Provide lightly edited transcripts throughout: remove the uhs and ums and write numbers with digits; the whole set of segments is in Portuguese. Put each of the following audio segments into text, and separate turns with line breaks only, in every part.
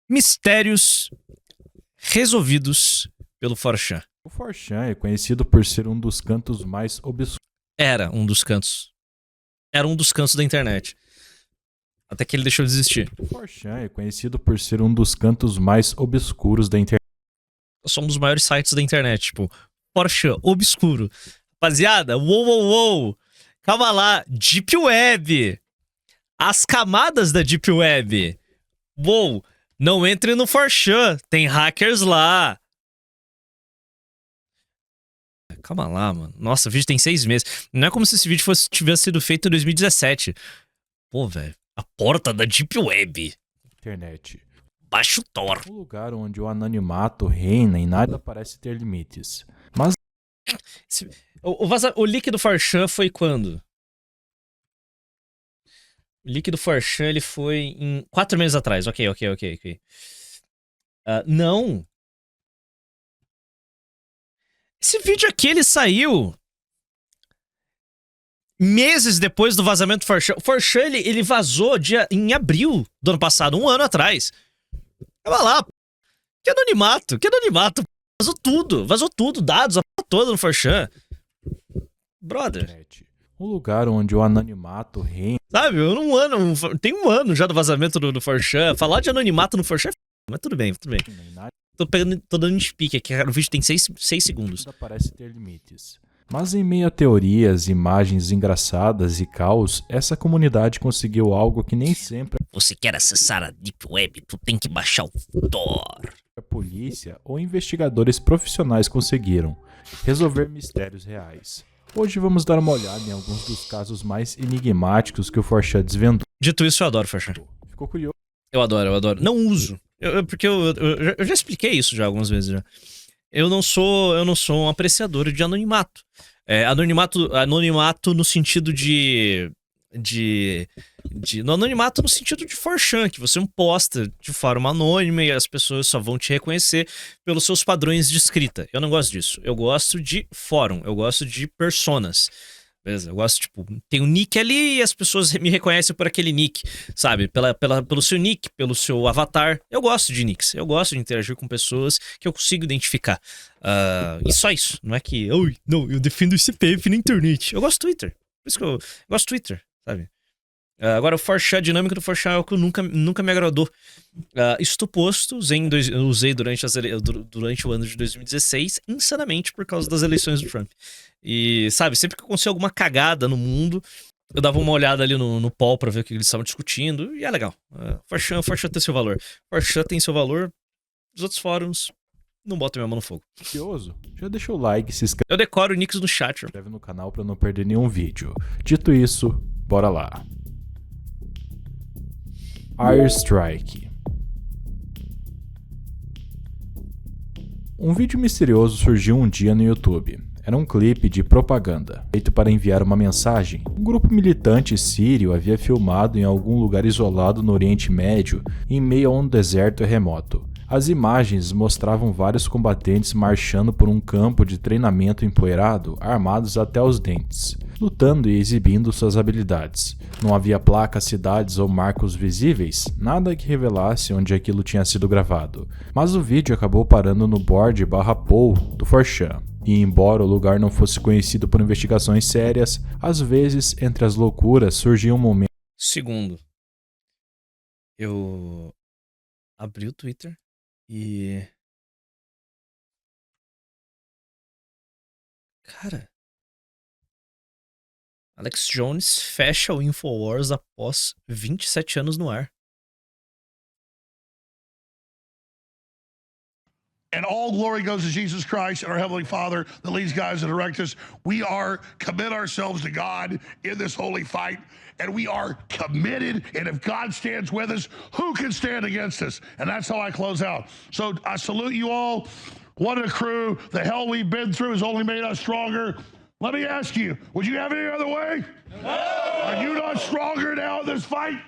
Mistérios resolvidos pelo 4chan.
O 4chan é conhecido por ser um dos cantos mais obscuros.
Era um dos cantos. Era um dos cantos da internet. Até que ele deixou de existir.
O 4chan é conhecido por ser um dos cantos mais obscuros da internet.
São um dos maiores sites da internet, tipo, 4chan, obscuro. Rapaziada, uou. Calma lá, Deep Web. As camadas da Deep Web. Uou, não entre no 4chan, tem hackers lá. Calma lá, mano. Nossa, o vídeo tem 6 meses. Não é como se esse vídeo tivesse sido feito em 2017. Pô, velho, a porta da Deep Web.
Internet.
Baixo Thor.
Um lugar onde o anonimato reina e nada parece ter limites. Mas
O leak do 4chan foi quando? O leak do 4chan, ele foi em 4 meses atrás. Ok. Não. Esse vídeo aqui, ele saiu meses depois do vazamento do 4chan. O 4chan, ele vazou em abril do ano passado, 1 ano atrás. Tava lá. Que anonimato. Vazou tudo. Dados, a porra toda no 4chan. Brother.
um lugar onde o anonimato reina.
Sabe, tem 1 ano já do vazamento do 4chan. Falar de anonimato no 4chan é mas tudo bem. Tô dando speak aqui, o vídeo tem 6 segundos.
Nada parece ter limites. Mas em meio a teorias, imagens engraçadas e caos, essa comunidade conseguiu algo que nem sempre
Você quer acessar a Deep Web, tu tem que baixar o Tor.
a polícia ou investigadores profissionais conseguiram: resolver mistérios reais. Hoje vamos dar uma olhada em alguns dos casos mais enigmáticos que o 4chan desvendou.
Dito isso, eu adoro 4chan.
Ficou curioso?
Eu adoro. Não uso. Porque eu já expliquei isso já algumas vezes já. Eu não sou um apreciador de anonimato. Anonimato no sentido no anonimato no sentido de 4chan, que você posta de forma anônima e as pessoas só vão te reconhecer pelos seus padrões de escrita. Eu não gosto disso. Eu gosto de fórum, eu gosto de personas. Beleza? Eu gosto, tipo, tem um nick ali e as pessoas me reconhecem por aquele nick, sabe? Pelo seu nick, pelo seu avatar. Eu gosto de nicks, eu gosto de interagir com pessoas que eu consigo identificar. E só isso. Não é que, eu defendo o CPF na internet. Eu gosto do Twitter. Por isso que eu gosto do Twitter, sabe? Agora, o 4chan, a dinâmica do 4chan é algo que nunca me agradou. Isto posto, usei durante o ano de 2016, insanamente por causa das eleições do Trump. E, sabe, sempre que acontecia alguma cagada no mundo, eu dava uma olhada ali no poll pra ver o que eles estavam discutindo, e é legal. 4chan tem seu valor. 4chan tem seu valor, os outros fóruns não botam minha mão no fogo.
Curioso? Já deixa o like, se
Eu decoro nicks no chat.
inscreve no canal para não perder nenhum vídeo. Dito isso, bora lá. Airstrike. Um vídeo misterioso surgiu um dia no YouTube. Era um clipe de propaganda, feito para enviar uma mensagem. Um grupo militante sírio havia filmado em algum lugar isolado no Oriente Médio, em meio a um deserto remoto. As imagens mostravam vários combatentes marchando por um campo de treinamento empoeirado, armados até os dentes, lutando e exibindo suas habilidades. Não havia placas, cidades ou marcos visíveis, nada que revelasse onde aquilo tinha sido gravado. Mas o vídeo acabou parando no board/poll do 4chan. E embora o lugar não fosse conhecido por investigações sérias, às vezes, entre as loucuras, surgia um momento...
Segundo, eu abri o Twitter e... Cara... Alex Jones fecha o Infowars após 27 anos no ar.
And all glory goes to Jesus Christ and our Heavenly Father that leads, guides, and directs us. We commit ourselves to God in this holy fight, and we are committed. And if God stands with us, who can stand against us? And that's how I close out. So I salute you all. What a crew. The hell we've been through has only made us stronger. Let me ask you, would you have it any other way? No! Are you not stronger now in this fight?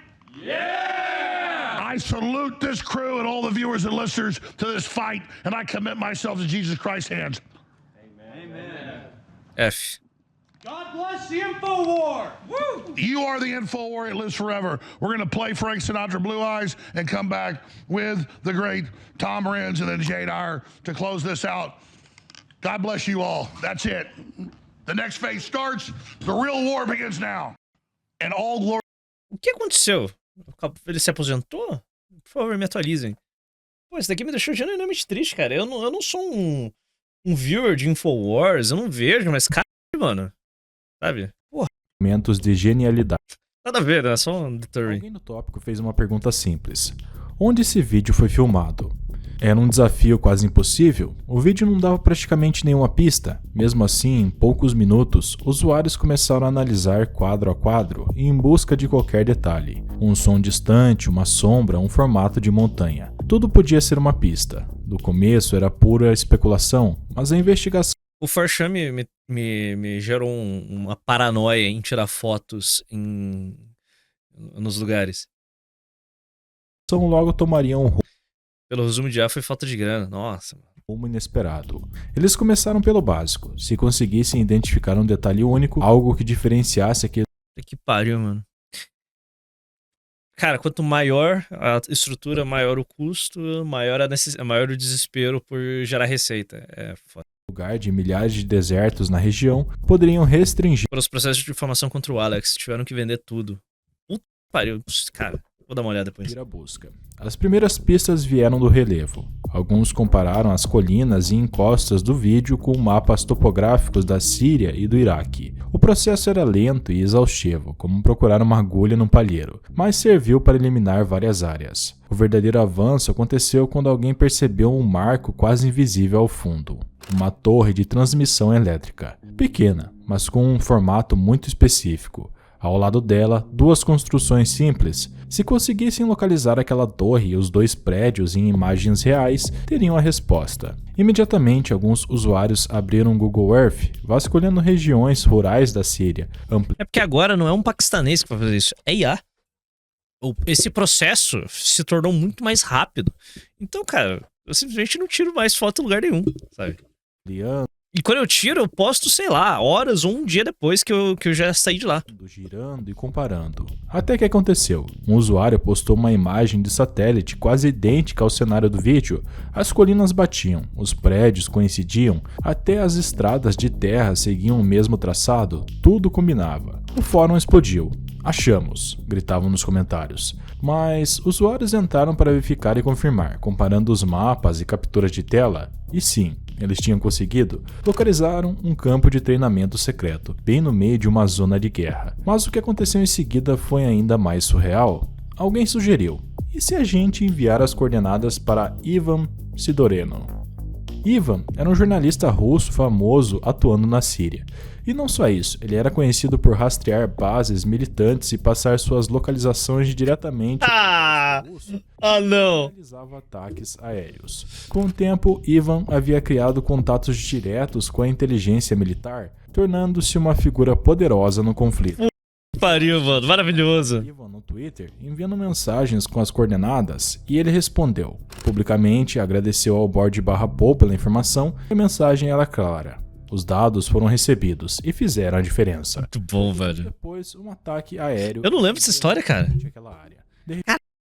Yeah! I salute this crew and all the viewers and listeners to this fight, and I commit myself to Jesus Christ's hands.
F.
God bless the InfoWar! Woo!
You are the InfoWar. It lives forever. We're going to play Frank Sinatra Blue Eyes and come back with the great Tom Renz and then Jadar to close this out. God bless you all. That's it. The next phase starts. The real war begins now. And all glory.
O que aconteceu? Ele se aposentou? Por favor, me atualizem. Pô, isso daqui me deixou genuinamente triste, cara. Eu não sou um viewer de Infowars, eu não vejo, mas caralho, mano. Sabe? Porra.
Momentos de genialidade.
Nada a ver, né? Só um deterrent.
Alguém no tópico fez uma pergunta simples. Onde esse vídeo foi filmado? Era um desafio quase impossível? O vídeo não dava praticamente nenhuma pista. Mesmo assim, em poucos minutos, usuários começaram a analisar quadro a quadro e em busca de qualquer detalhe. Um som distante, uma sombra, um formato de montanha. Tudo podia ser uma pista. Do começo era pura especulação, mas a investigação
O Farchan me gerou uma paranoia em tirar fotos nos lugares.
logo tomaria um
Pelo resumo de foi falta de grana. Nossa, mano.
rumo inesperado. Eles começaram pelo básico. Se conseguissem identificar um detalhe único, algo que diferenciasse aquele
Que pariu, mano. Cara, quanto maior a estrutura, maior o custo, maior o desespero por gerar receita. É foda.
lugar de milhares de desertos na região, poderiam restringir
Para os processos de informação contra o Alex, tiveram que vender tudo. Puta que pariu. Cara, vou dar uma olhada depois.
a busca. As primeiras pistas vieram do relevo. Alguns compararam as colinas e encostas do vídeo com mapas topográficos da Síria e do Iraque. O processo era lento e exaustivo, como procurar uma agulha num palheiro, mas serviu para eliminar várias áreas. O verdadeiro avanço aconteceu quando alguém percebeu um marco quase invisível ao fundo. Uma torre de transmissão elétrica. Pequena, mas com um formato muito específico. Ao lado dela, duas construções simples. Se conseguissem localizar aquela torre e os dois prédios em imagens reais, teriam a resposta. Imediatamente, alguns usuários abriram o Google Earth, vasculhando regiões rurais da Síria.
É porque agora não é um paquistanês que vai fazer isso, é IA. Esse processo se tornou muito mais rápido. Então, cara, eu simplesmente não tiro mais foto em lugar nenhum, sabe? E quando eu tiro, eu posto, sei lá, horas ou um dia depois que eu já saí de lá.
Girando e comparando. Até que aconteceu. Um usuário postou uma imagem de satélite quase idêntica ao cenário do vídeo. As colinas batiam, os prédios coincidiam, até as estradas de terra seguiam o mesmo traçado. Tudo combinava. O fórum explodiu. Achamos, gritavam nos comentários. Mas usuários entraram para verificar e confirmar, comparando os mapas e capturas de tela. E sim, eles tinham conseguido. Localizaram um campo de treinamento secreto, bem no meio de uma zona de guerra. Mas o que aconteceu em seguida foi ainda mais surreal. Alguém sugeriu: e se a gente enviar as coordenadas para Ivan Sidoreno? Ivan era um jornalista russo famoso atuando na Síria. E não só isso, ele era conhecido por rastrear bases militantes e passar suas localizações diretamente
não!
Realizava ataques aéreos. Com o tempo, Ivan havia criado contatos diretos com a inteligência militar, tornando-se uma figura poderosa no conflito.
Pariu, mano, maravilhoso.
Ivan no Twitter enviando mensagens com as coordenadas e ele respondeu. Publicamente agradeceu ao board/Paul pela informação e a mensagem era clara. Os dados foram recebidos e fizeram a diferença.
Muito bom, velho.
Depois, um ataque aéreo.
Eu não lembro dessa história, cara.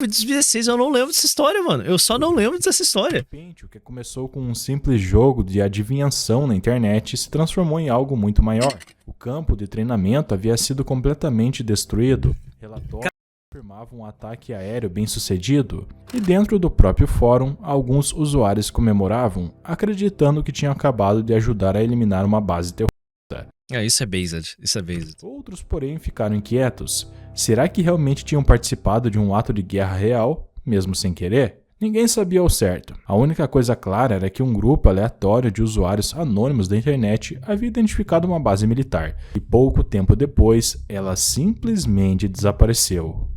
Foi 2016, eu não lembro dessa história, mano. Eu só não lembro dessa história.
De repente, o que começou com um simples jogo de adivinhação na internet se transformou em algo muito maior. O campo de treinamento havia sido completamente destruído. Relatórios afirmavam um ataque aéreo bem sucedido. E dentro do próprio fórum, alguns usuários comemoravam, acreditando que tinham acabado de ajudar a eliminar uma base terrorista.
Isso é based. Isso é based.
Outros, porém, ficaram inquietos. Será que realmente tinham participado de um ato de guerra real, mesmo sem querer? Ninguém sabia ao certo. A única coisa clara era que um grupo aleatório de usuários anônimos da internet havia identificado uma base militar, e pouco tempo depois, ela simplesmente desapareceu.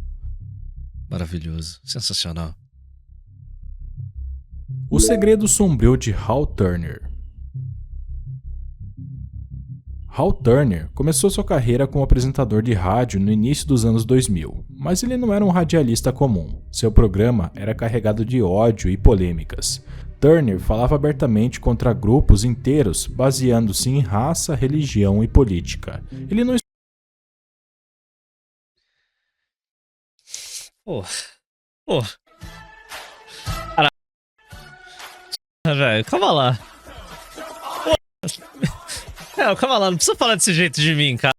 Maravilhoso. Sensacional.
O segredo sombrio de Hal Turner. Hal Turner começou sua carreira como apresentador de rádio no início dos anos 2000, mas ele não era um radialista comum. Seu programa era carregado de ódio e polêmicas. Turner falava abertamente contra grupos inteiros, baseando-se em raça, religião e política. Ele não
Pô. Caralho. Velho, calma lá. Calma lá, não precisa falar desse jeito de mim, cara.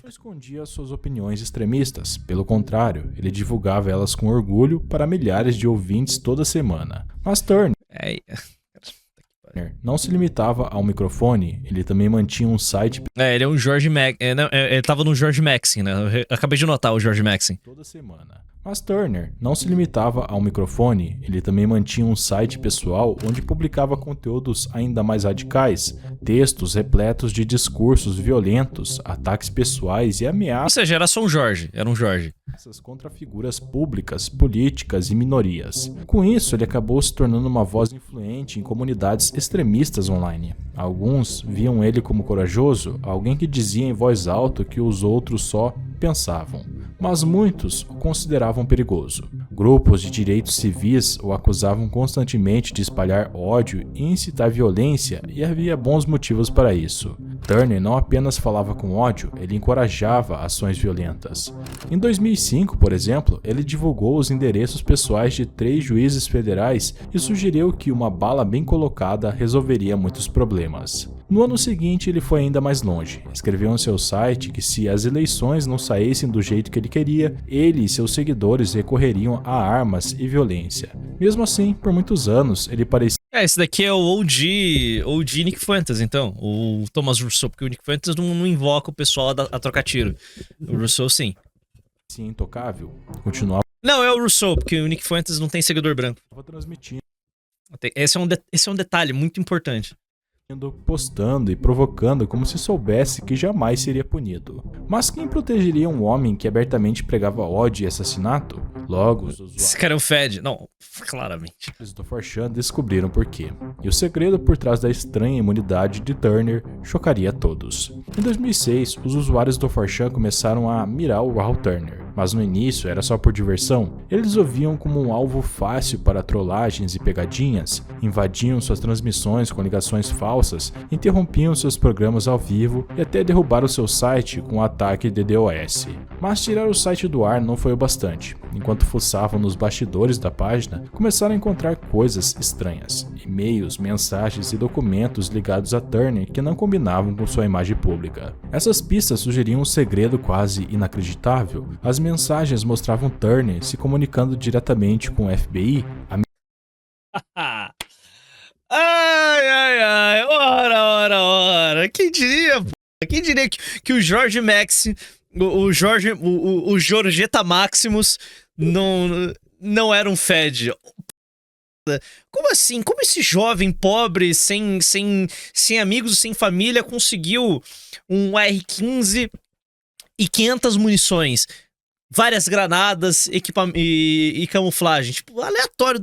não escondia suas opiniões extremistas. Pelo contrário, ele divulgava elas com orgulho para milhares de ouvintes toda semana. Mas Turner não se limitava ao microfone, ele também mantinha um site...
ele é um George Mac... ele tava no George Maxim, né? Eu acabei de notar o George Maxim.
Toda semana. Mas Turner não se limitava ao microfone, ele também mantinha um site pessoal onde publicava conteúdos ainda mais radicais, textos repletos de discursos violentos, ataques pessoais e
Ou
ameaças
seja, era só um Jorge, era um Jorge.
contra figuras públicas, políticas e minorias. Com isso, ele acabou se tornando uma voz influente em comunidades extremistas online. Alguns viam ele como corajoso, alguém que dizia em voz alta que os outros só pensavam. Mas muitos o consideravam perigoso. Grupos de direitos civis o acusavam constantemente de espalhar ódio e incitar violência, e havia bons motivos para isso. Turner não apenas falava com ódio, ele encorajava ações violentas. Em 2005, por exemplo, ele divulgou os endereços pessoais de 3 juízes federais e sugeriu que uma bala bem colocada resolveria muitos problemas. No ano seguinte, ele foi ainda mais longe. Escreveu em seu site que se as eleições não saíssem do jeito que ele queria, ele e seus seguidores recorreriam a armas e violência. Mesmo assim, por muitos anos, ele parecia...
Esse daqui é o OG Nick Fuentes, então. O Thomas Rousseau, porque o Nick Fuentes não invoca o pessoal a trocar tiro. O Rousseau, sim.
intocável. Continuava
Não, é o Rousseau, porque o Nick Fuentes não tem seguidor branco.
transmitindo,
Esse é um detalhe muito importante.
postando e provocando como se soubesse que jamais seria punido. Mas quem protegeria um homem que abertamente pregava ódio e assassinato? Logo, os
Esse
usuários
cara é o Fed. Não, claramente.
do 4chan descobriram por quê. E o segredo por trás da estranha imunidade de Turner chocaria a todos. Em 2006, os usuários do 4chan começaram a mirar o Raul Turner. Mas no início era só por diversão. Eles o viam como um alvo fácil para trollagens e pegadinhas, invadiam suas transmissões com ligações falsas, interrompiam seus programas ao vivo e até derrubaram seu site com um ataque de DDoS. Mas tirar o site do ar não foi o bastante. Enquanto fuçavam nos bastidores da página, começaram a encontrar coisas estranhas, e-mails, mensagens e documentos ligados a Turner que não combinavam com sua imagem pública. Essas pistas sugeriam um segredo quase inacreditável. As mensagens mostravam Turner se comunicando diretamente com o FBI,
Ai, ora. Quem diria, pô? Quem diria que o George Max, o Georgeta Maximus não era um Fed? Como assim? Como esse jovem pobre, sem amigos, sem família, conseguiu um R15 e 500 munições? Várias granadas e camuflagem. Tipo, aleatório,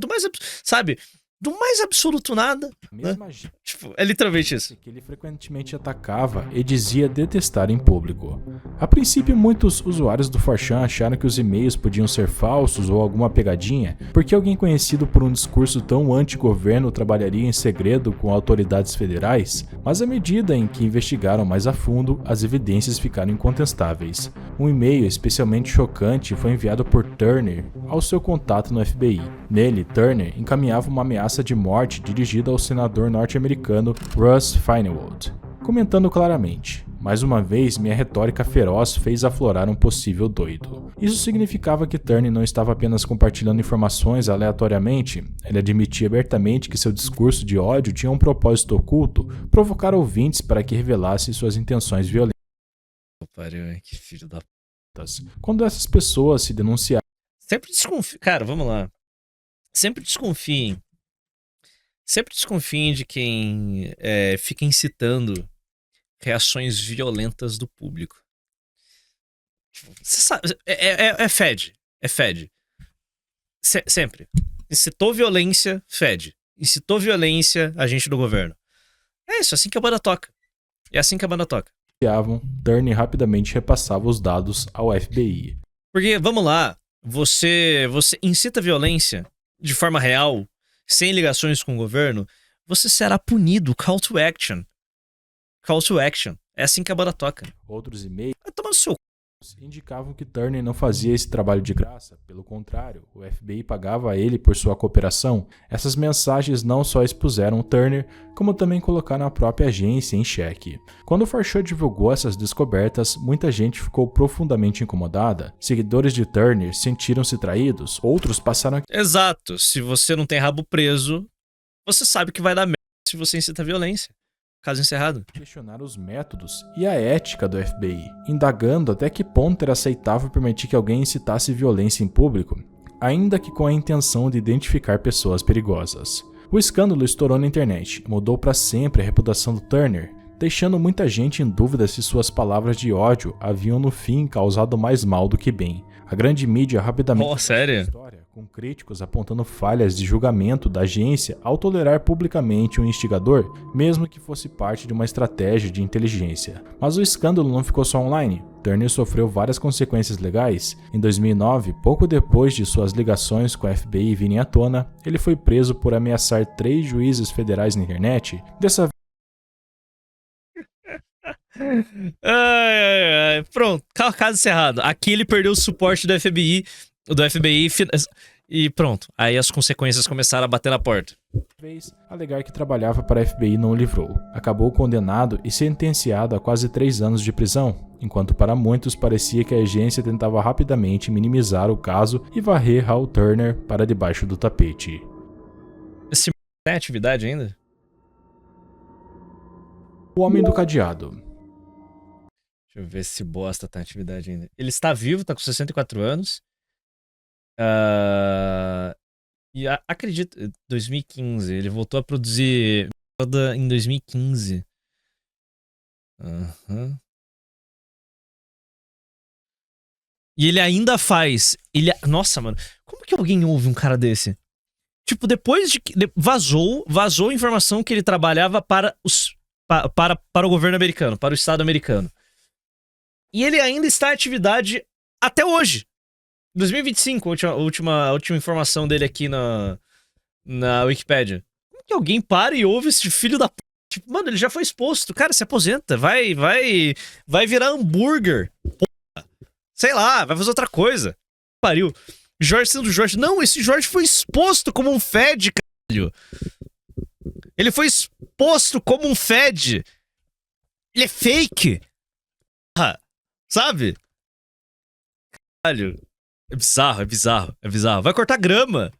sabe? Do mais absoluto nada. Né? Tipo, é literalmente isso.
Que ele frequentemente atacava e dizia detestar em público. A princípio, muitos usuários do 4chan acharam que os e-mails podiam ser falsos ou alguma pegadinha, porque alguém conhecido por um discurso tão anti-governo trabalharia em segredo com autoridades federais, mas à medida em que investigaram mais a fundo, as evidências ficaram incontestáveis. Um e-mail especialmente chocante foi enviado por Turner ao seu contato no FBI. Nele, Turner encaminhava uma ameaça de morte dirigida ao senador norte-americano Russ Feingold, comentando claramente: mais uma vez, minha retórica feroz fez aflorar um possível doido. Isso significava que Turner não estava apenas compartilhando informações aleatoriamente, ele admitia abertamente que seu discurso de ódio tinha um propósito oculto: provocar ouvintes para que revelassem suas intenções violentas.
Que filho da...
Quando essas pessoas se denunciaram...
Sempre desconfiem, cara, vamos lá. Sempre desconfiem de quem fica incitando reações violentas do público. Você sabe, é Fed. Sempre. Incitou violência, Fed. Incitou violência, agente do governo. É isso, assim que a banda toca. É assim que a banda toca.
Turner rapidamente repassava os dados ao FBI.
Porque, vamos lá, você incita violência de forma real, sem ligações com o governo, você será punido. Call to action. Call to action. É assim que a banda toca.
Outros e-mails
Vai tomar no seu
indicavam que Turner não fazia esse trabalho de graça. Pelo contrário, o FBI pagava a ele por sua cooperação. Essas mensagens não só expuseram Turner, como também colocaram a própria agência em xeque. Quando o Farshow divulgou essas descobertas, muita gente ficou profundamente incomodada. Seguidores de Turner sentiram-se traídos, outros passaram a
Exato. Se você não tem rabo preso, você sabe que vai dar merda se você incita a violência. Caso encerrado.
questionar os métodos e a ética do FBI, indagando até que ponto era aceitável permitir que alguém incitasse violência em público, ainda que com a intenção de identificar pessoas perigosas. O escândalo estourou na internet e mudou para sempre a reputação do Turner, deixando muita gente em dúvida se suas palavras de ódio haviam no fim causado mais mal do que bem. A grande mídia rapidamente
Oh, sério?
história, com críticos apontando falhas de julgamento da agência ao tolerar publicamente um instigador, mesmo que fosse parte de uma estratégia de inteligência. Mas o escândalo não ficou só online. Turner sofreu várias consequências legais. Em 2009, pouco depois de suas ligações com a FBI virem à tona, ele foi preso por ameaçar 3 juízes federais na internet. Dessa
Pronto, caso encerrado. Aqui ele perdeu o suporte do FBI e pronto. Aí as consequências começaram a bater na porta.
vez, alegar que trabalhava para a FBI não o livrou. Acabou condenado e sentenciado a quase 3 anos de prisão, enquanto para muitos parecia que a agência tentava rapidamente minimizar o caso e varrer Hal Turner para debaixo do tapete.
Esse tem atividade ainda?
O Homem do Cadeado.
Deixa eu ver se bosta tá em atividade ainda. Ele está vivo, tá com 64 anos. E acredito, 2015. Ele voltou a produzir em 2015. E ele ainda faz. Nossa, mano. Como que alguém ouve um cara desse? Tipo, depois de que vazou informação que ele trabalhava para o governo americano, para o Estado americano. E ele ainda está em atividade até hoje. 2025, a última informação dele aqui na Wikipedia. Como que alguém para e ouve esse filho da p... Tipo, mano, ele já foi exposto. Cara, se aposenta. Vai virar hambúrguer. Porra. Sei lá, vai fazer outra coisa. Pariu. Jorge sendo Jorge. Não, esse Jorge foi exposto como um Fed, caralho. Ele foi exposto como um Fed. Ele é fake. Porra. Sabe? Caralho. É bizarro. Vai cortar grama.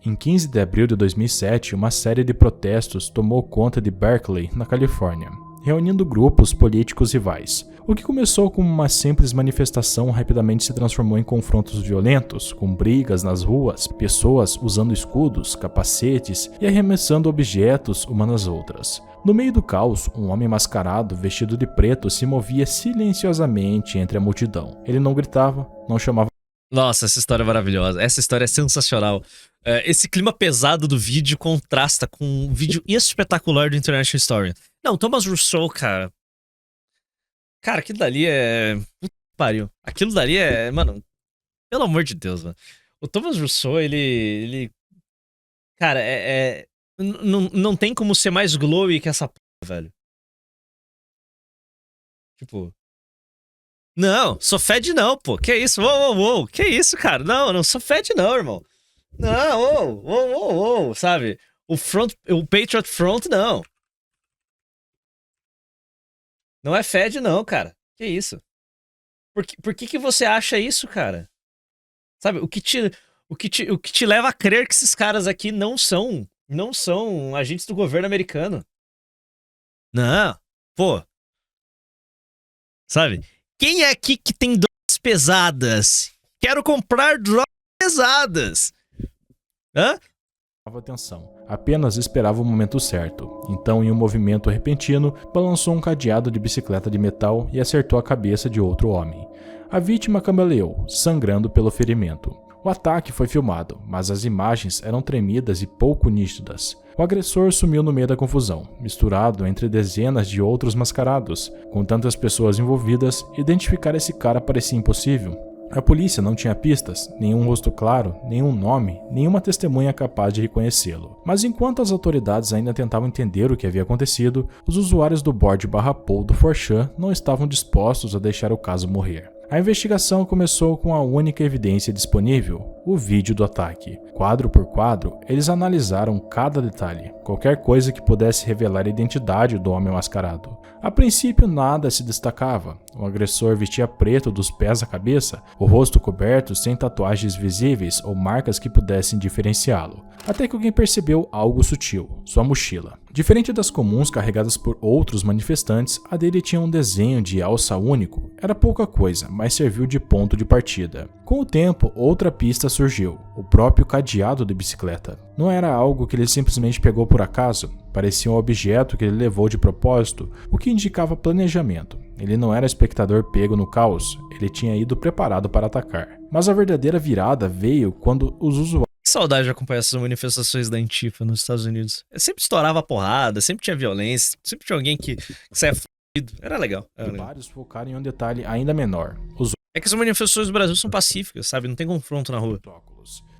Em 15 de abril de 2007, uma série de protestos tomou conta de Berkeley, na Califórnia, reunindo grupos políticos rivais. O que começou como uma simples manifestação rapidamente se transformou em confrontos violentos, com brigas nas ruas, pessoas usando escudos, capacetes e arremessando objetos umas nas outras. No meio do caos, um homem mascarado, vestido de preto, se movia silenciosamente entre a multidão. Ele não gritava, não chamava.
Nossa, essa história é maravilhosa. Essa história é sensacional. Esse clima pesado do vídeo contrasta com um vídeo espetacular do International Story. Não, Thomas Rousseau, cara. Cara, aquilo dali é... Puta que pariu. Aquilo dali é... Mano, pelo amor de Deus, mano. O Thomas Rousseau, ele... Cara, não tem como ser mais glowy que essa porra, velho. Tipo... Não, sou Fed não, pô. Que isso? Uou. Que isso, cara? Não sou Fed não, irmão. Não, uou, sabe? O Patriot Front, não. Não é Fed não, cara. Que isso? Por que você acha isso, cara? Sabe, o que te leva a crer que esses caras aqui não são agentes do governo americano? Não, pô. Sabe? Quem é aqui que tem drogas pesadas? Quero comprar drogas pesadas. Hã?
Atenção, apenas esperava o momento certo. Então, em um movimento repentino, balançou um cadeado de bicicleta de metal e acertou a cabeça de outro homem. A vítima cambaleou, sangrando pelo ferimento. O ataque foi filmado, mas as imagens eram tremidas e pouco nítidas. O agressor sumiu no meio da confusão, misturado entre dezenas de outros mascarados. Com tantas pessoas envolvidas, identificar esse cara parecia impossível. A polícia não tinha pistas, nenhum rosto claro, nenhum nome, nenhuma testemunha capaz de reconhecê-lo. Mas enquanto as autoridades ainda tentavam entender o que havia acontecido, os usuários do board/poll do 4chan não estavam dispostos a deixar o caso morrer. A investigação começou com a única evidência disponível, o vídeo do ataque. Quadro por quadro, eles analisaram cada detalhe, qualquer coisa que pudesse revelar a identidade do homem mascarado. A princípio nada se destacava. O agressor vestia preto dos pés à cabeça, o rosto coberto sem tatuagens visíveis ou marcas que pudessem diferenciá-lo. Até que alguém percebeu algo sutil, sua mochila. Diferente das comuns carregadas por outros manifestantes, a dele tinha um desenho de alça único. Era pouca coisa, mas serviu de ponto de partida. Com o tempo, outra pista surgiu, o próprio cadeado de bicicleta. Não era algo que ele simplesmente pegou por acaso, parecia um objeto que ele levou de propósito, o que indicava planejamento. Ele não era espectador pego no caos, ele tinha ido preparado para atacar. Mas a verdadeira virada veio quando os usuários...
Que saudade de acompanhar essas manifestações da Antifa nos Estados Unidos. Sempre estourava porrada, sempre tinha violência, sempre tinha alguém que saia fudido. Era legal.
Vários focaram em um detalhe ainda menor.
É que as manifestações do Brasil são pacíficas, sabe? Não tem confronto na rua.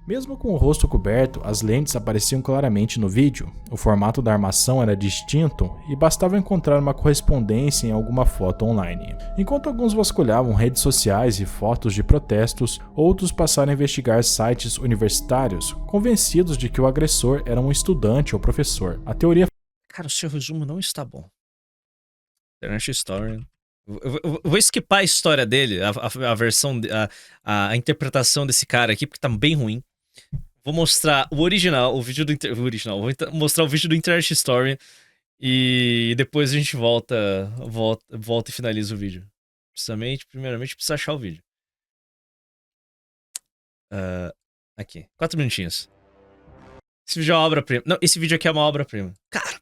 Mesmo com o rosto coberto, as lentes apareciam claramente no vídeo, o formato da armação era distinto e bastava encontrar uma correspondência em alguma foto online. Enquanto alguns vasculhavam redes sociais e fotos de protestos, outros passaram a investigar sites universitários, convencidos de que o agressor era um estudante ou professor. A teoria...
Cara, o seu resumo não está bom. Internet Story... Eu vou skipar a história dele, a versão, a interpretação desse cara aqui, porque tá bem ruim. Vou mostrar o original, vou mostrar o vídeo do Internet Story e depois a gente volta e finaliza o vídeo. Primeiramente, precisa achar o vídeo. Aqui, 4 minutinhos. Esse vídeo é uma obra-prima. Não, esse vídeo aqui é uma obra-prima. Cara,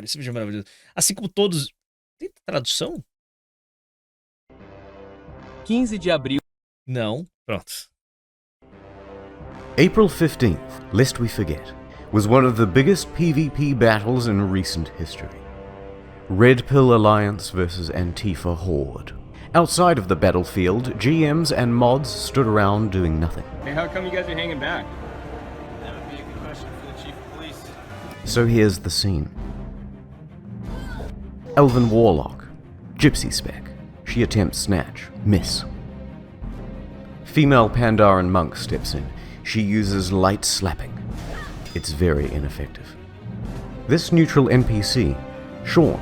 esse vídeo é maravilhoso. Assim como todos... Tem tradução?
15 de abril.
Não, pronto.
April 15th, lest we forget, was one of the biggest PvP battles in recent history. Red Pill Alliance versus Antifa Horde. Outside of the battlefield, GMs and mods stood around doing nothing.
Hey, how come you guys are hanging back?
That would be a good question for the chief of police.
So here's the scene. Elven Warlock, Gypsy Spec. She attempts snatch, miss. Female Pandaren monk steps in. She uses light slapping. It's very ineffective. This neutral NPC, Sean,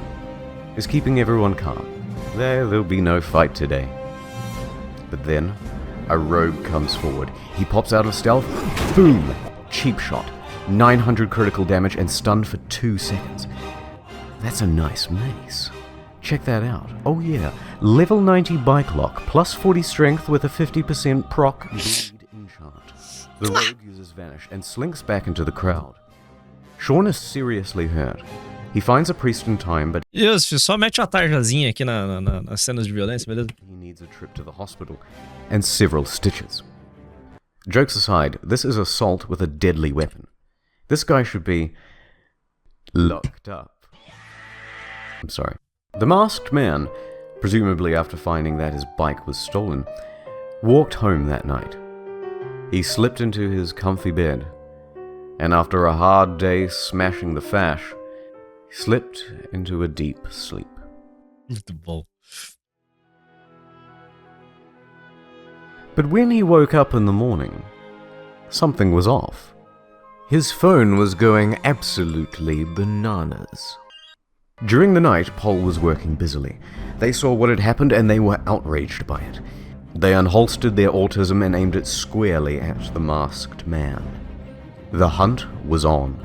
is keeping everyone calm. There'll be no fight today. But then, a rogue comes forward. He pops out of stealth. Boom! Cheap shot. 900 critical damage and stunned for 2 seconds. That's a nice mace. Check that out. Oh yeah, level 90 bike lock, plus 40 strength with a 50% proc bleed enchant. The rogue uses vanish and slinks back into the crowd. Sean is seriously hurt. He finds a priest in time, but
Isso, só mete uma tarjazinha aqui nas cenas de violência, beleza?
he needs a trip to the hospital and several stitches. Jokes aside, this is assault with a deadly weapon. This guy should be locked up. I'm sorry. The masked man, presumably after finding that his bike was stolen, walked home that night. He slipped into his comfy bed, and after a hard day smashing the fash, he slipped into a deep sleep.
Muito bom.
But when he woke up in the morning, something was off. His phone was going absolutely bananas. During the night, Paul was working busily. They saw what had happened and they were outraged by it. They unholstered their autism and aimed it squarely at the masked man. The hunt was on.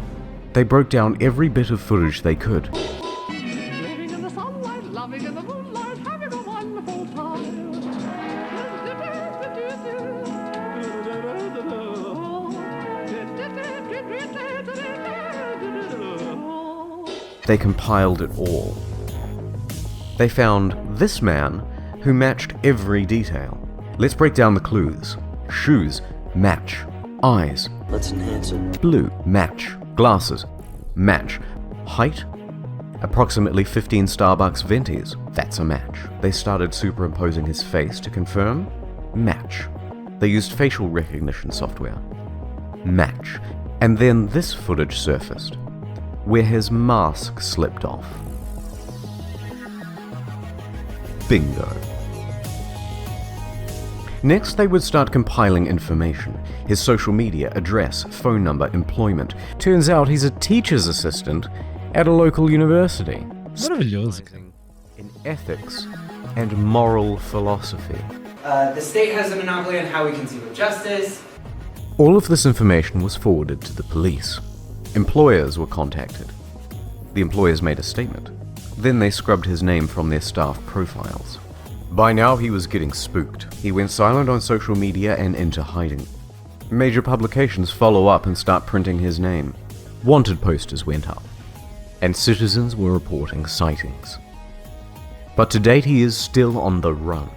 They broke down every bit of footage they could.
Living in the sunlight, loving in the moonlight, having a wonderful time.
They compiled it all. They found this man who matched every detail. Let's break down the clues. Shoes, match. Eyes,
Let's enhance it.
blue, match. Glasses, match. Height, approximately 15 Starbucks ventis. That's a match. They started superimposing his face to confirm, match. They used facial recognition software, Match, and then this footage surfaced, where his mask slipped off. Bingo. Next, they would start compiling information. His social media, address, phone number, employment. Turns out he's a teacher's assistant at a local university.
Maravilhoso, cara.
In ethics and moral philosophy.
The state has a monopoly on how we conceive of justice.
All of this information was forwarded to the police. Employers were contacted. The employers made a statement. Then they scrubbed his name from their staff profiles. By now he was getting spooked. He went silent on social media and into hiding. Major publications follow up and start printing his name. Wanted posters went up, and citizens were reporting sightings. But to date he is still on the run.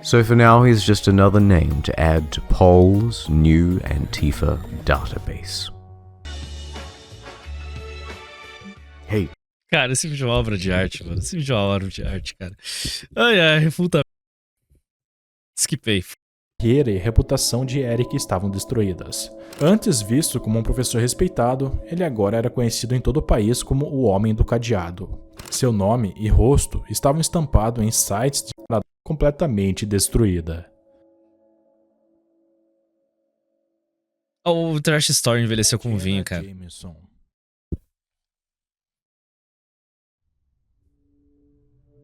So for now he's just another name to add to Paul's new Antifa database. Hey.
Cara, esse vídeo é uma obra de arte, mano. Esse vídeo é uma obra de arte, cara. Ai, ai, puta. Skipei.
Carreira e reputação de Eric estavam destruídas. Antes visto como um professor respeitado, ele agora era conhecido em todo o país como o Homem do Cadeado. Seu nome e rosto estavam estampados em sites de completamente destruída.
O Trash Story envelheceu com vinho, cara.
Jameson.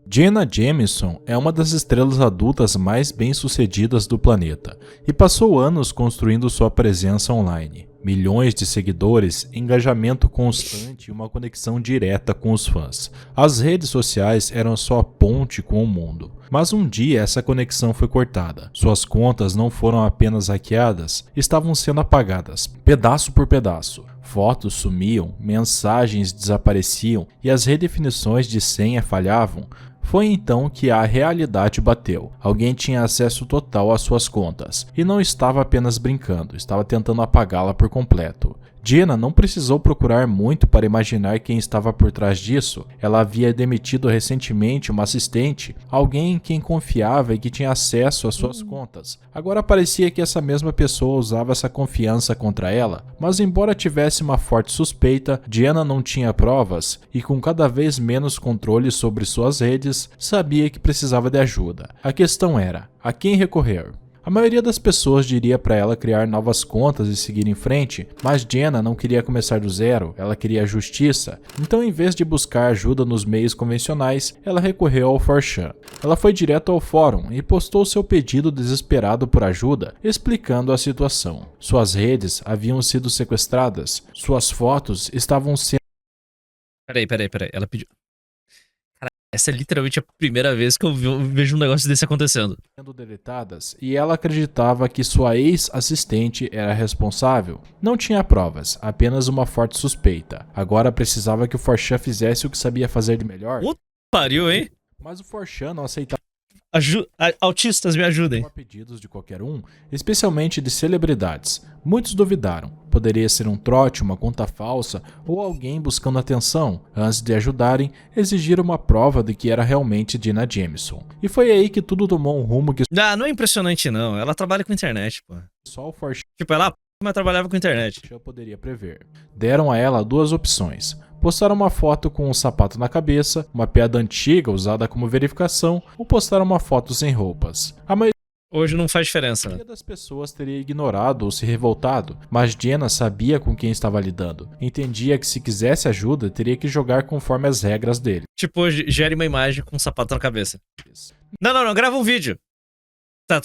Jenna Jameson é uma das estrelas adultas mais bem-sucedidas do planeta e passou anos construindo sua presença online. Milhões de seguidores, engajamento constante e uma conexão direta com os fãs. As redes sociais eram sua ponte com o mundo. Mas um dia essa conexão foi cortada. Suas contas não foram apenas hackeadas, estavam sendo apagadas, pedaço por pedaço. Fotos sumiam, mensagens desapareciam e as redefinições de senha falhavam. Foi então que a realidade bateu. Alguém tinha acesso total às suas contas e não estava apenas brincando, estava tentando apagá-la por completo. Jenna não precisou procurar muito para imaginar quem estava por trás disso. Ela havia demitido recentemente uma assistente, alguém em quem confiava e que tinha acesso às suas contas. Agora parecia que essa mesma pessoa usava essa confiança contra ela, mas embora tivesse uma forte suspeita, Jenna não tinha provas e com cada vez menos controle sobre suas redes, sabia que precisava de ajuda. A questão era, a quem recorrer? A maioria das pessoas diria para ela criar novas contas e seguir em frente, mas Jenna não queria começar do zero, ela queria justiça. Então, em vez de buscar ajuda nos meios convencionais, ela recorreu ao 4chan. Ela foi direto ao fórum e postou seu pedido desesperado por ajuda, explicando a situação. Suas redes haviam sido sequestradas, suas fotos estavam sendo...
Peraí. Ela pediu... Essa é literalmente a primeira vez que eu vejo um negócio desse acontecendo.
Sendo deletadas, e ela acreditava que sua ex-assistente era responsável. Não tinha provas, apenas uma forte suspeita. Agora precisava que o 4chan fizesse o que sabia fazer de melhor.
Puta pariu, hein?
Mas o 4chan não aceitava
autistas, me ajudem.
Pedidos de qualquer um, especialmente de celebridades. Muitos duvidaram. Poderia ser um trote, uma conta falsa ou alguém buscando atenção. Antes de ajudarem, exigiram uma prova de que era realmente Jenna Jameson. E foi aí que tudo tomou um rumo que...
Não é impressionante não. Ela trabalha com internet, pô.
Só o 4chan...
Tipo, ela mas trabalhava com internet.
Poderia prever. Deram a ela duas opções. Postaram uma foto com um sapato na cabeça, uma piada antiga usada como verificação, ou postaram uma foto sem roupas. A maioria
Hoje não faz diferença, né?
das pessoas teria ignorado ou se revoltado, mas Jenna sabia com quem estava lidando. Entendia que se quisesse ajuda, teria que jogar conforme as regras dele.
Tipo, gere uma imagem com um sapato na cabeça. Não, grava um vídeo. Tá.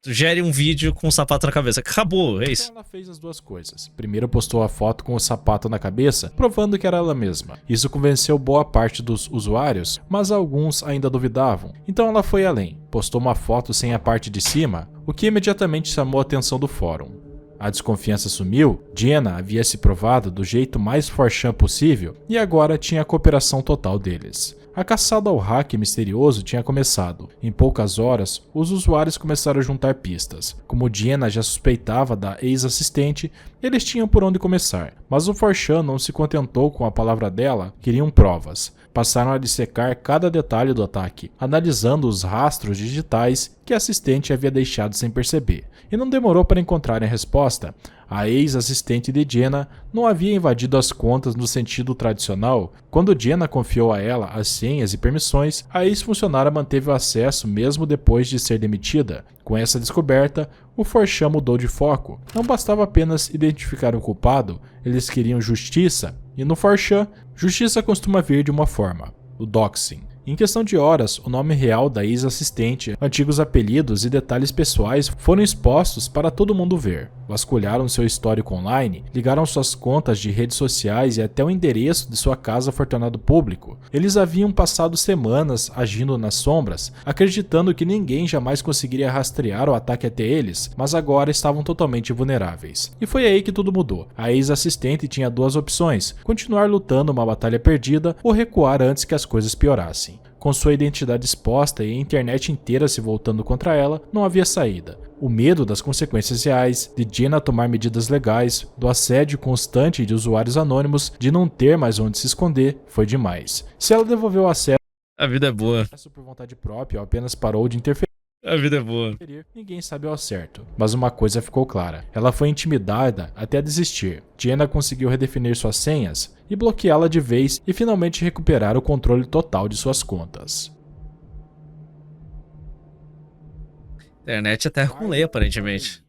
Gere um vídeo com um sapato na cabeça. Acabou, é isso.
Então ela fez as duas coisas. Primeiro postou a foto com o sapato na cabeça, provando que era ela mesma. Isso convenceu boa parte dos usuários, mas alguns ainda duvidavam. Então ela foi além. Postou uma foto sem a parte de cima, o que imediatamente chamou a atenção do fórum. A desconfiança sumiu, Jenna havia se provado do jeito mais 4chan possível e agora tinha a cooperação total deles. A caçada ao hack misterioso tinha começado. Em poucas horas, os usuários começaram a juntar pistas. Como Jenna já suspeitava da ex-assistente, eles tinham por onde começar. Mas o 4chan não se contentou com a palavra dela, queriam provas. Passaram a dissecar cada detalhe do ataque, analisando os rastros digitais que a assistente havia deixado sem perceber. E não demorou para encontrarem a resposta. A ex-assistente de Jenna não havia invadido as contas no sentido tradicional. Quando Jenna confiou a ela as senhas e permissões, a ex-funcionária manteve o acesso mesmo depois de ser demitida. Com essa descoberta, o 4chan mudou de foco. Não bastava apenas identificar o culpado, eles queriam justiça. E no 4chan, justiça costuma vir de uma forma: o doxing. Em questão de horas, o nome real da ex-assistente, antigos apelidos e detalhes pessoais foram expostos para todo mundo ver. Vasculharam seu histórico online, ligaram suas contas de redes sociais e até o endereço de sua casa foi tornado público. Eles haviam passado semanas agindo nas sombras, acreditando que ninguém jamais conseguiria rastrear o ataque até eles, mas agora estavam totalmente vulneráveis. E foi aí que tudo mudou. A ex-assistente tinha duas opções: continuar lutando uma batalha perdida ou recuar antes que as coisas piorassem. Com sua identidade exposta e a internet inteira se voltando contra ela, não havia saída. O medo das consequências reais, de Jenna tomar medidas legais, do assédio constante de usuários anônimos, de não ter mais onde se esconder, foi demais. Se ela devolveu o acesso
A vida é boa.
por vontade própria ou apenas parou de interferir,
A vida é boa.
ninguém sabe ao certo. Mas uma coisa ficou clara: ela foi intimidada até desistir. Jenna conseguiu redefinir suas senhas e bloqueá-la de vez e finalmente recuperar o controle total de suas contas.
Internet é terra com lei, aparentemente.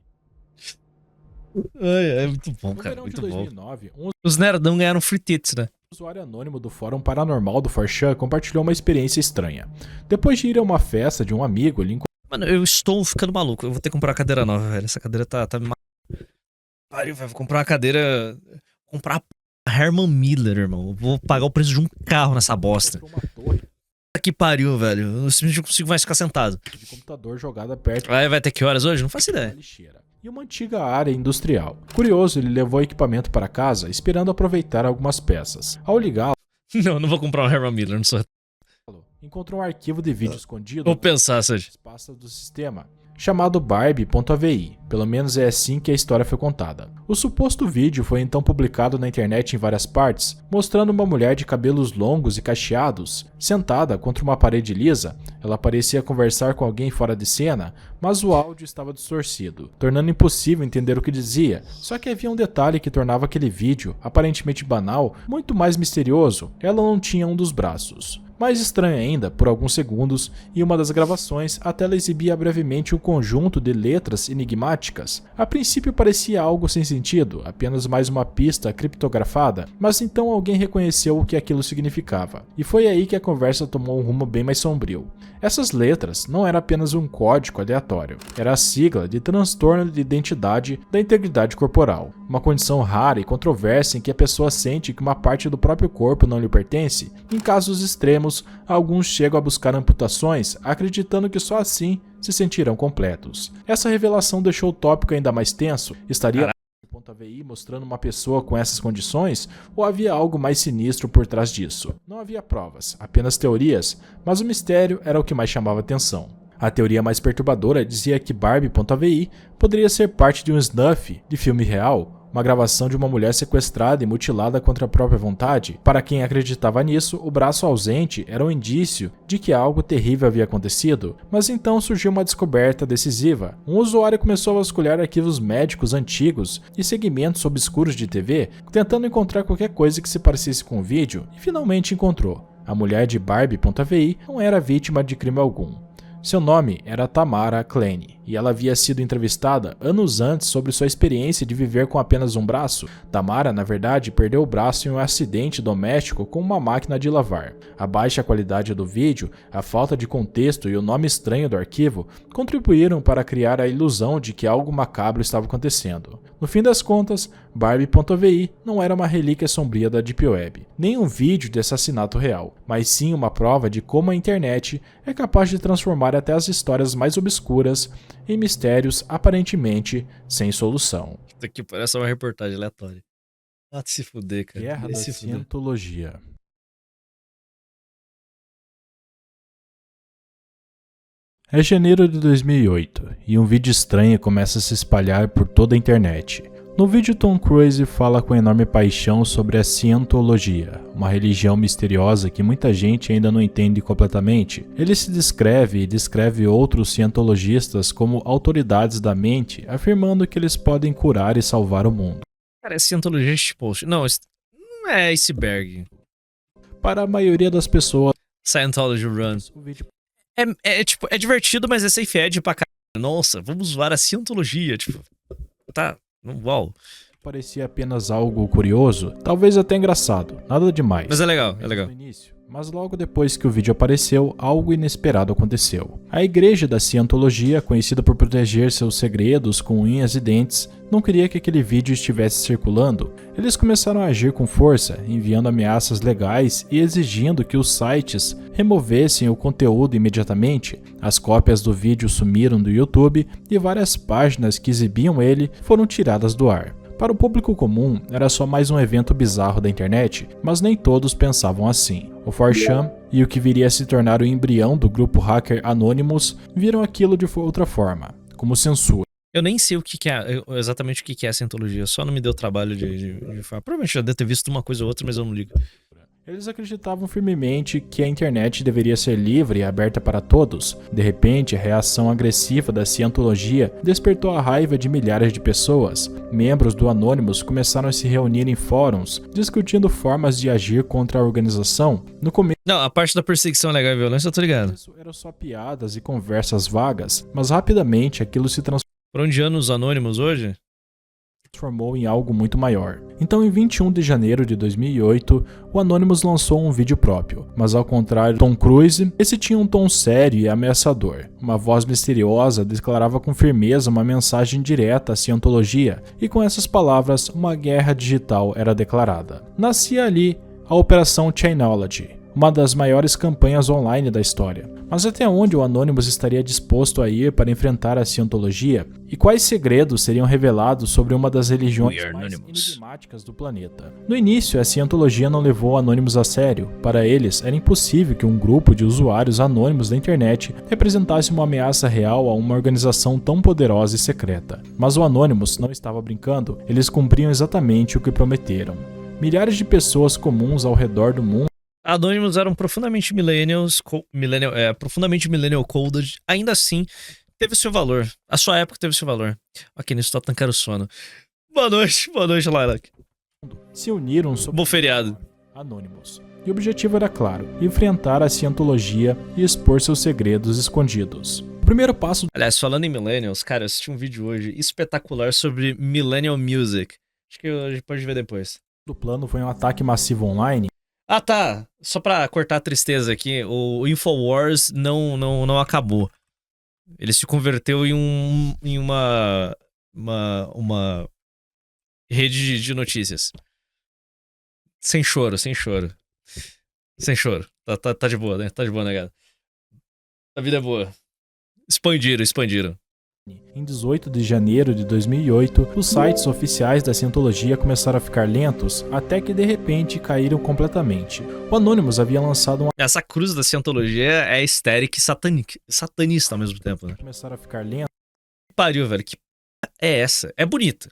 É muito bom,
No
cara.
verão de
Muito bom.
2009, um
Os nerdão ganharam free tits, né?
usuário anônimo do fórum paranormal do 4chan compartilhou uma experiência estranha. Depois de ir a uma festa de um amigo, ele
Mano, eu estou ficando maluco. Eu vou ter que comprar uma cadeira nova, velho. Essa cadeira tá me matando. Pariu, velho. Vou comprar uma cadeira. Comprar a Herman Miller, irmão. Eu vou pagar o preço de um carro nessa bosta.
encontrou uma torre
Que pariu, velho. Eu simplesmente não consigo mais ficar sentado.
de computador jogada perto
Vai ter que horas hoje? Não faço
da
ideia.
lixeira e uma antiga área industrial. Curioso, ele levou o equipamento para casa, esperando aproveitar algumas peças. Ao ligá-lo,
Não vou comprar um Herman Miller, não sou.
encontrou um arquivo de vídeo escondido
Vou pensar, Sérgio.
nas pastas do sistema, chamado Barbie.avi. Pelo menos é assim que a história foi contada. O suposto vídeo foi então publicado na internet em várias partes, mostrando uma mulher de cabelos longos e cacheados, sentada contra uma parede lisa. Ela parecia conversar com alguém fora de cena, mas o áudio estava distorcido, tornando impossível entender o que dizia. Só que havia um detalhe que tornava aquele vídeo, aparentemente banal, muito mais misterioso: ela não tinha um dos braços. Mais estranho ainda, por alguns segundos, em uma das gravações, a tela exibia brevemente um conjunto de letras enigmáticas. A princípio parecia algo sem sentido, apenas mais uma pista criptografada, mas então alguém reconheceu o que aquilo significava. E foi aí que a conversa tomou um rumo bem mais sombrio. Essas letras não eram apenas um código aleatório, era a sigla de transtorno de identidade da integridade corporal, uma condição rara e controversa em que a pessoa sente que uma parte do próprio corpo não lhe pertence. Em casos extremos, alguns chegam a buscar amputações, acreditando que só assim se sentirão completos. Essa revelação deixou o tópico ainda mais tenso. Estaria .avi mostrando uma pessoa com essas condições, ou havia algo mais sinistro por trás disso? Não havia provas, apenas teorias, mas o mistério era o que mais chamava atenção. A teoria mais perturbadora dizia que Barbie.avi poderia ser parte de um snuff de filme real, uma gravação de uma mulher sequestrada e mutilada contra a própria vontade. Para quem acreditava nisso, o braço ausente era um indício de que algo terrível havia acontecido. Mas então surgiu uma descoberta decisiva. Um usuário começou a vasculhar arquivos médicos antigos e segmentos obscuros de TV, tentando encontrar qualquer coisa que se parecesse com o vídeo, e finalmente encontrou. A mulher de Barbie.avi não era vítima de crime algum. Seu nome era Tamara Klein, e ela havia sido entrevistada anos antes sobre sua experiência de viver com apenas um braço. Tamara, na verdade, perdeu o braço em um acidente doméstico com uma máquina de lavar. A baixa qualidade do vídeo, a falta de contexto e o nome estranho do arquivo contribuíram para criar a ilusão de que algo macabro estava acontecendo. No fim das contas, Barbie.avi não era uma relíquia sombria da Deep Web, nem um vídeo de assassinato real, mas sim uma prova de como a internet é capaz de transformar até as histórias mais obscuras em mistérios aparentemente sem solução.
Isso aqui parece uma reportagem aleatória. Ah, se fuder, cara.
Guerra da
Se fuder.
Cientologia. É janeiro de 2008 e um vídeo estranho começa a se espalhar por toda a internet. No vídeo, Tom Cruise fala com enorme paixão sobre a Cientologia, uma religião misteriosa que muita gente ainda não entende completamente. Ele se descreve e descreve outros cientologistas como autoridades da mente, afirmando que eles podem curar e salvar o mundo.
Cara, é Cientologia shitpost. Não, não é iceberg.
Para a maioria das pessoas,
Scientology Run.
o vídeo
Tipo, é divertido, mas é safe edge pra caralho. Nossa, vamos zoar a Cientologia, tipo, tá, uau.
parecia apenas algo curioso, talvez até engraçado, nada demais.
Mas é legal, é legal.
No início. Mas logo depois que o vídeo apareceu, algo inesperado aconteceu. A igreja da Cientologia, conhecida por proteger seus segredos com unhas e dentes, não queria que aquele vídeo estivesse circulando. Eles começaram a agir com força, enviando ameaças legais e exigindo que os sites removessem o conteúdo imediatamente. As cópias do vídeo sumiram do YouTube e várias páginas que exibiam ele foram tiradas do ar. Para o público comum, era só mais um evento bizarro da internet, mas nem todos pensavam assim. O 4chan e o que viria a se tornar o embrião do grupo hacker Anonymous viram aquilo de outra forma, como censura.
Eu nem sei exatamente o que é a Cientologia, só não me deu trabalho de falar. Provavelmente já deve ter visto uma coisa ou outra, mas eu não ligo.
Eles acreditavam firmemente que a internet deveria ser livre e aberta para todos. De repente, a reação agressiva da Cientologia despertou a raiva de milhares de pessoas. Membros do Anonymous começaram a se reunir em fóruns, discutindo formas de agir contra a organização. No começo,
Não, a parte da perseguição legal e violência eu tô ligado.
eram só piadas e conversas vagas, mas rapidamente aquilo se
Por onde andam os Anônimos hoje?
transformou em algo muito maior. Então, em 21 de janeiro de 2008, o Anonymous lançou um vídeo próprio, mas ao contrário de Tom Cruise, esse tinha um tom sério e ameaçador. Uma voz misteriosa declarava com firmeza uma mensagem direta à Cientologia, e com essas palavras, uma guerra digital era declarada. Nascia ali a Operação Chainology, uma das maiores campanhas online da história. Mas até onde o Anonymous estaria disposto a ir para enfrentar a Cientologia? E quais segredos seriam revelados sobre uma das religiões mais enigmáticas do planeta? No início, a Cientologia não levou o Anonymous a sério. Para eles, era impossível que um grupo de usuários anônimos da internet representasse uma ameaça real a uma organização tão poderosa e secreta. Mas o Anonymous não estava brincando, eles cumpriam exatamente o que prometeram. Milhares de pessoas comuns ao redor do mundo
Anonymous eram profundamente profundamente millennial coded, ainda assim teve seu valor. A sua época teve seu valor. Ok, nisso tá tancando o sono. Boa noite, Lilac.
se uniram sob
Bom feriado.
Anonymous. E o objetivo era claro, enfrentar a Cientologia e expor seus segredos escondidos. O primeiro passo
Aliás, falando em millennials, cara, eu assisti um vídeo hoje espetacular sobre millennial music. Acho que a gente pode ver depois.
do plano foi um ataque massivo online.
Ah, tá. Só pra cortar a tristeza aqui, o Infowars não acabou. Ele se converteu em uma rede de notícias. Sem choro. Sem choro. Tá de boa, né? Tá de boa, né, cara? A vida é boa. Expandiram.
Em 18 de janeiro de 2008, os sites oficiais da Cientologia começaram a ficar lentos, até que de repente caíram completamente. O Anonymous havia lançado
Essa cruz da Cientologia é histérica e satanista ao mesmo tempo, né?
começaram a ficar lentos.
Que pariu, velho. Que é essa? É bonita.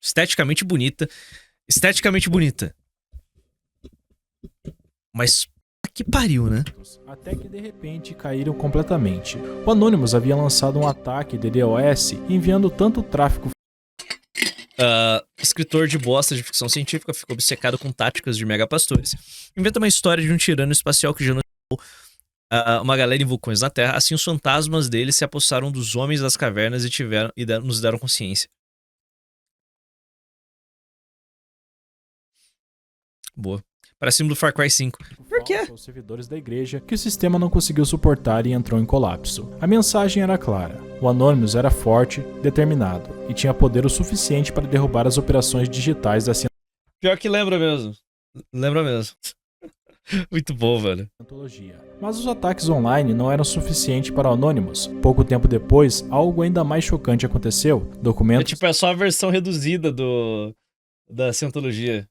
Esteticamente bonita. Mas que pariu, né?
Até que de repente caíram completamente. O Anonymous havia lançado um ataque de DOS, enviando tanto tráfego
Escritor de bosta de ficção científica ficou obcecado com táticas de megapastores. Inventa uma história de um tirano espacial que genocidou uma galera em vulcões na Terra. Assim, os fantasmas dele se apossaram dos homens das cavernas e nos deram consciência. Boa. Para cima do Far Cry 5. Por quê?
aos servidores da igreja que o sistema não conseguiu suportar e entrou em colapso. A mensagem era clara. O Anonymous era forte, determinado e tinha poder o suficiente para derrubar as operações digitais da
Pior que lembra mesmo. Muito bom, velho.
Cientologia. Mas os ataques online não eram suficientes para o Anonymous. Pouco tempo depois, algo ainda mais chocante aconteceu. Documentos
É só a versão reduzida da Cientologia.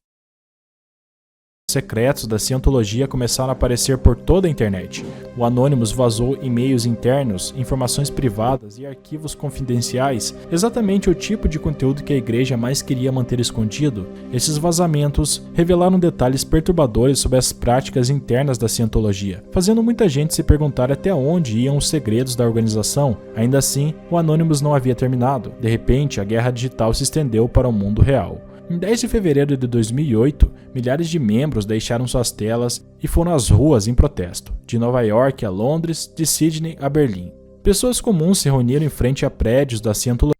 secretos da cientologia começaram a aparecer por toda a internet. O Anonymous vazou e-mails internos, informações privadas e arquivos confidenciais, exatamente o tipo de conteúdo que a igreja mais queria manter escondido. Esses vazamentos revelaram detalhes perturbadores sobre as práticas internas da cientologia, fazendo muita gente se perguntar até onde iam os segredos da organização. Ainda assim, o Anonymous não havia terminado. De repente, a guerra digital se estendeu para o mundo real. Em 10 de fevereiro de 2008, milhares de membros deixaram suas telas e foram às ruas em protesto, de Nova York a Londres, de Sydney a Berlim. Pessoas comuns se reuniram em frente a prédios da cientologia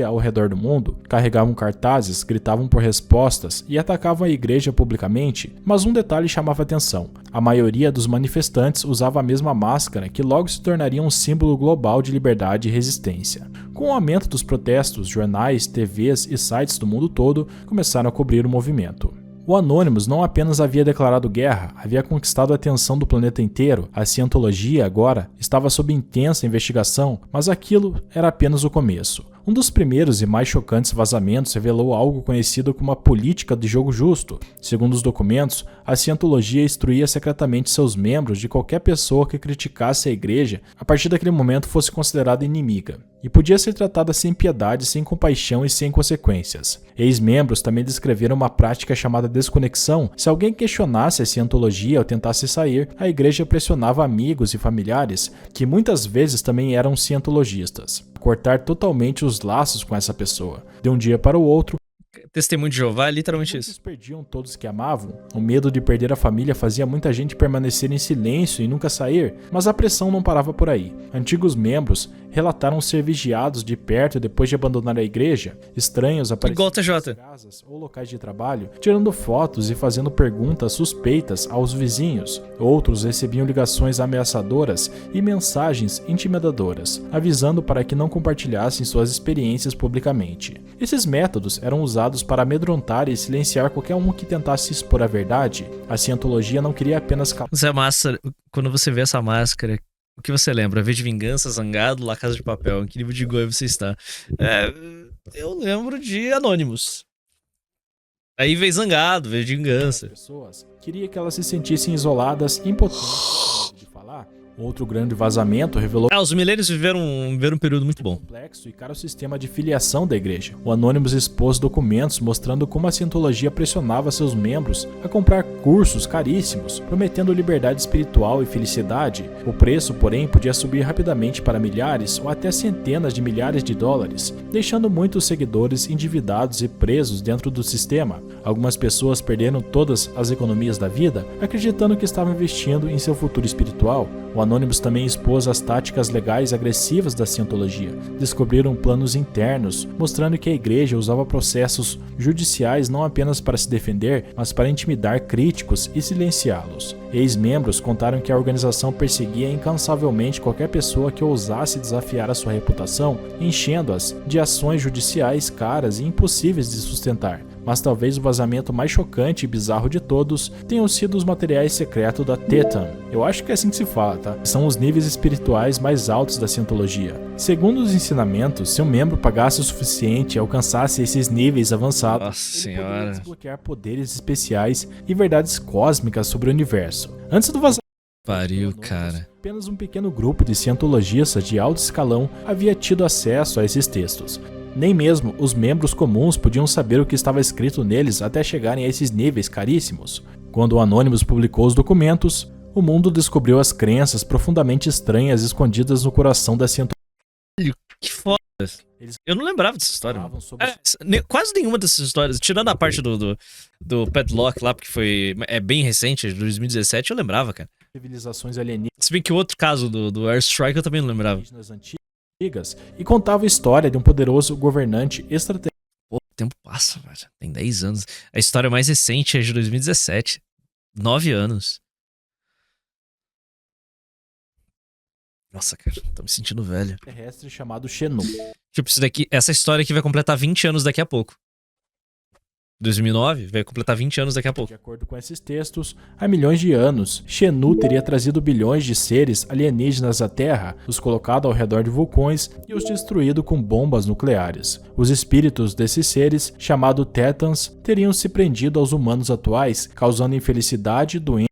ao redor do mundo, carregavam cartazes, gritavam por respostas e atacavam a igreja publicamente, mas um detalhe chamava atenção. A maioria dos manifestantes usava a mesma máscara, que logo se tornaria um símbolo global de liberdade e resistência. Com o aumento dos protestos, jornais, TVs e sites do mundo todo começaram a cobrir o movimento. O Anonymous não apenas havia declarado guerra, havia conquistado a atenção do planeta inteiro. A cientologia, agora, estava sob intensa investigação, mas aquilo era apenas o começo. Um dos primeiros e mais chocantes vazamentos revelou algo conhecido como a política de jogo justo. Segundo os documentos, a cientologia instruía secretamente seus membros de qualquer pessoa que criticasse a igreja a partir daquele momento fosse considerada inimiga, e podia ser tratada sem piedade, sem compaixão e sem consequências. Ex-membros também descreveram uma prática chamada desconexão. Se alguém questionasse a cientologia ou tentasse sair, a igreja pressionava amigos e familiares, que muitas vezes também eram cientologistas, a cortar totalmente os laços com essa pessoa. De um dia para o outro,
Testemunho de Jeová é literalmente
muitos
isso.
perdiam todos que amavam. O medo de perder a família fazia muita gente permanecer em silêncio e nunca sair, mas a pressão não parava por aí. Antigos membros relataram ser vigiados de perto depois de abandonar a igreja. Estranhos apareciam nas casas ou locais de trabalho, tirando fotos e fazendo perguntas suspeitas aos vizinhos. Outros recebiam ligações ameaçadoras e mensagens intimidadoras, avisando para que não compartilhassem suas experiências publicamente. Esses métodos eram usados para amedrontar e silenciar qualquer um que tentasse expor a verdade. A cientologia não queria apenas
Quando você vê essa máscara, o que você lembra? V de Vingança, Zangado, La Casa de Papel? Em que nível de goi você está? Eu lembro de Anonymous. Aí veio Zangado, V de Vingança.
Pessoas queria que elas se sentissem isoladas, impotentes de falar. Outro grande vazamento revelou
os milênios viveram um período muito bom.
Complexo e caro sistema de filiação da igreja. O Anonymous expôs documentos mostrando como a cientologia pressionava seus membros a comprar cursos caríssimos, prometendo liberdade espiritual e felicidade. O preço, porém, podia subir rapidamente para milhares ou até centenas de milhares de dólares, deixando muitos seguidores endividados e presos dentro do sistema. Algumas pessoas perderam todas as economias da vida, acreditando que estavam investindo em seu futuro espiritual. O Anonymous também expôs as táticas legais agressivas da cientologia. Descobriram planos internos, mostrando que a igreja usava processos judiciais não apenas para se defender, mas para intimidar críticos e silenciá-los. Ex-membros contaram que a organização perseguia incansavelmente qualquer pessoa que ousasse desafiar a sua reputação, enchendo-as de ações judiciais caras e impossíveis de sustentar. Mas talvez o vazamento mais chocante e bizarro de todos tenham sido os materiais secretos da Tetan. Eu acho que é assim que se fala, tá? São os níveis espirituais mais altos da cientologia. Segundo os ensinamentos, se um membro pagasse o suficiente e alcançasse esses níveis avançados, ele poderia desbloquear poderes especiais e verdades cósmicas sobre o universo. Antes do vazamento,
cara.
Apenas um pequeno grupo de cientologistas de alto escalão havia tido acesso a esses textos. Nem mesmo os membros comuns podiam saber o que estava escrito neles até chegarem a esses níveis caríssimos. Quando o Anonymous publicou os documentos, o mundo descobriu as crenças profundamente estranhas escondidas no coração da cientologia.
Que foda. Eu não lembrava dessa história. Quase nenhuma dessas histórias, tirando a parte do Padlock lá, porque é bem recente, de 2017, eu lembrava, cara.
Civilizações alienígenas.
Se bem que o outro caso do Airstrike eu também não lembrava.
E contava a história de um poderoso governante extraterrestre.
Pô, o tempo passa, velho. Tem 10 anos. A história mais recente é de 2017. 9 anos. Nossa, cara, tô me sentindo velho.
Terrestre chamado Xenu.
Tipo, essa história aqui vai completar 20 anos daqui a pouco. 2009, vai completar 20 anos daqui a pouco.
De acordo com esses textos, há milhões de anos, Xenu teria trazido bilhões de seres alienígenas à Terra, os colocado ao redor de vulcões e os destruído com bombas nucleares. Os espíritos desses seres, chamados Thetans, teriam se prendido aos humanos atuais, causando infelicidade, doença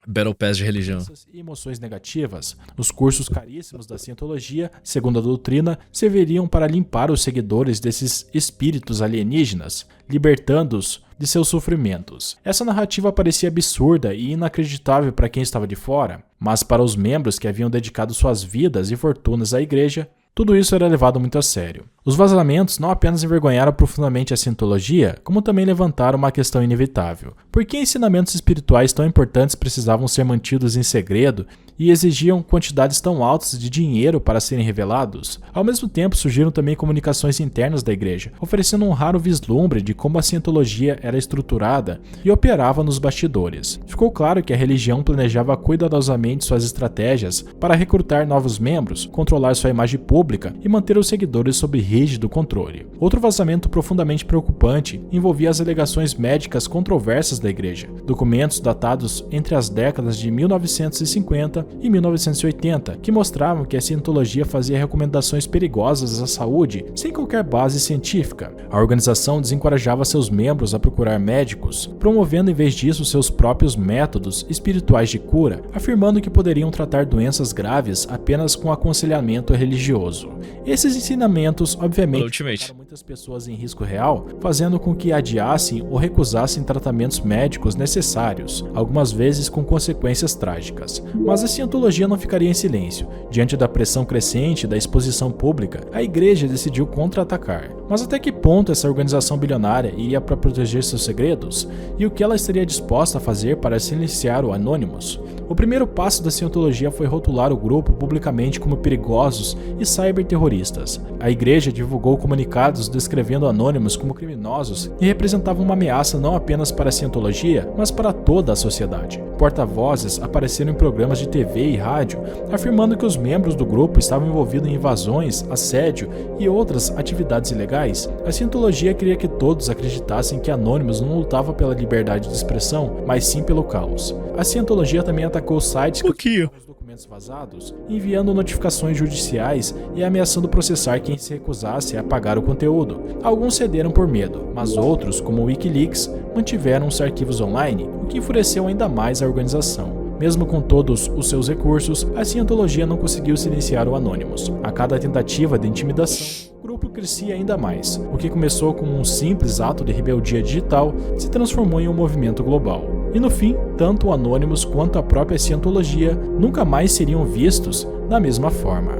Battle Pass de religião.
e emoções negativas. Os cursos caríssimos da Cientologia, segundo a doutrina, serviriam para limpar os seguidores desses espíritos alienígenas, libertando-os de seus sofrimentos. Essa narrativa parecia absurda e inacreditável para quem estava de fora, mas para os membros que haviam dedicado suas vidas e fortunas à igreja, tudo isso era levado muito a sério. Os vazamentos não apenas envergonharam profundamente a Cientologia, como também levantaram uma questão inevitável. Por que ensinamentos espirituais tão importantes precisavam ser mantidos em segredo e exigiam quantidades tão altas de dinheiro para serem revelados? Ao mesmo tempo, surgiram também comunicações internas da igreja, oferecendo um raro vislumbre de como a Cientologia era estruturada e operava nos bastidores. Ficou claro que a religião planejava cuidadosamente suas estratégias para recrutar novos membros, controlar sua imagem pública e manter os seguidores sob rígido controle. Outro vazamento profundamente preocupante envolvia as alegações médicas controversas da igreja, documentos datados entre as décadas de 1950 e 1980, que mostravam que a Cientologia fazia recomendações perigosas à saúde sem qualquer base científica. A organização desencorajava seus membros a procurar médicos, promovendo em vez disso seus próprios métodos espirituais de cura, afirmando que poderiam tratar doenças graves apenas com aconselhamento religioso. Esses ensinamentos, obviamente, colocaram muitas pessoas em risco real, fazendo com que adiassem ou recusassem tratamentos médicos necessários, algumas vezes com consequências trágicas. Mas a Cientologia não ficaria em silêncio. Diante da pressão crescente da exposição pública, a igreja decidiu contra-atacar. Mas até que ponto essa organização bilionária iria para proteger seus segredos? E o que ela estaria disposta a fazer para silenciar o Anonymous? O primeiro passo da Cientologia foi rotular o grupo publicamente como perigosos e cyberterroristas. A igreja divulgou comunicados descrevendo Anonymous como criminosos e representavam uma ameaça não apenas para a Cientologia, mas para toda a sociedade. Porta-vozes apareceram em programas de TV e rádio, afirmando que os membros do grupo estavam envolvidos em invasões, assédio e outras atividades ilegais. A Cientologia queria que todos acreditassem que Anonymous não lutava pela liberdade de expressão, mas sim pelo caos. A Cientologia também atacou sites que os documentos vazados, enviando notificações judiciais e ameaçando processar quem se recusasse a apagar o conteúdo. Alguns cederam por medo, mas outros, como o Wikileaks, mantiveram os arquivos online, o que enfureceu ainda mais a organização. Mesmo com todos os seus recursos, a Cientologia não conseguiu silenciar o Anonymous. A cada tentativa de intimidação, o grupo crescia ainda mais. O que começou como um simples ato de rebeldia digital se transformou em um movimento global. E no fim, tanto o Anonymous quanto a própria Cientologia nunca mais seriam vistos da mesma forma.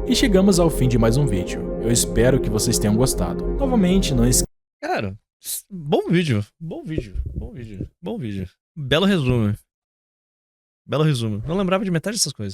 E chegamos ao fim de mais um vídeo. Eu espero que vocês tenham gostado. Novamente, não esqueça...
Cara, bom vídeo. Belo resumo. Não lembrava de metade dessas coisas.